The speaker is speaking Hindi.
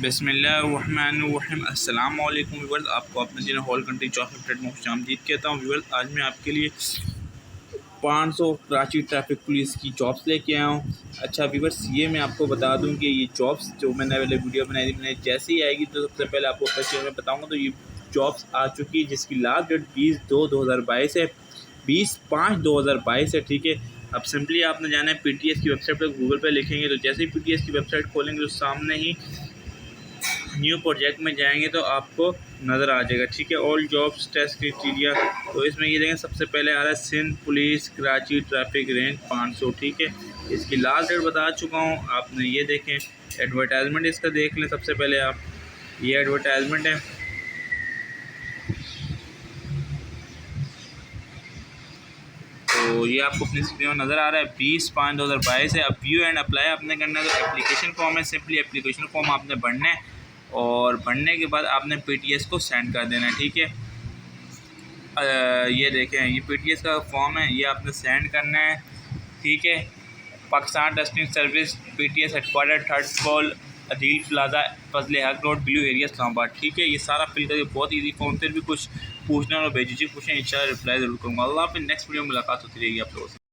बिस्मिल्लाहिर्रहमानिर्रहीम। अस्सलाम वालेकुम व्यूअर्स, आपको अपने दिन होल कंट्री चॉकलेट ट्रेड में खुशामदीद कहता हूँ। व्यूअर्स, आज मैं आपके लिए 500 कराची ट्रैफिक पुलिस की जॉब्स लेके आया हूँ। अच्छा व्यूअर्स, ये मैं आपको बता दूँ कि ये जॉब्स जो मैंने पहले वीडियो बनाई थी, मैंने जैसे ही आएगी तो सबसे पहले आपको फर्स्ट में बताऊँगा। तो ये जॉब्स आ चुकी है जिसकी लास्ट डेट 20/2/2022 है, 20/5/2022 है। ठीक है, अब सिंपली आपने जाना है PTS की वेबसाइट पर। गूगल पे लिखेंगे तो जैसे ही PTS की वेबसाइट खोलेंगे तो सामने ही न्यू प्रोजेक्ट में जाएंगे तो आपको नज़र आ जाएगा। ठीक है, ऑल जॉब्स टेस्ट क्राइटेरिया, तो इसमें ये देखें सबसे पहले आ रहा है Sindh police Karachi traffic rank 500। ठीक है, इसकी लास्ट डेट बता चुका हूँ आपने। ये देखें एडवर्टाइजमेंट इसका देख लें सबसे पहले आप, ये एडवर्टाइजमेंट है। तो ये आपको अपनी स्क्रीन में नज़र आ रहा है, 20/5/2022 है। अब व्यू एंड अप्लाई आपने करना है। तो एप्लीकेशन फॉर्म है, सिंपली एप्लीकेशन फॉर्म आपने भरना है और भरने के बाद आपने PTS को सेंड कर देना है। ठीक है, ये देखें ये PTS का फॉर्म है, ये आपने सेंड करना है। ठीक है, Pakistan testing service PTS headquarter 3rd floor Adeel plaza Fazal Haq road blue area Islamabad. ठीक है, ये सारा फिल करके बहुत ईजी फॉर्म। फिर भी कुछ पूछना और भेजिए, पूछें, इंशाल्लाह रिप्लाई ज़रूर करूँगा। अल्लाह हाफ़िज़, नेक्स्ट वीडियो में मुलाकात होती रहेगी आप लोगों से।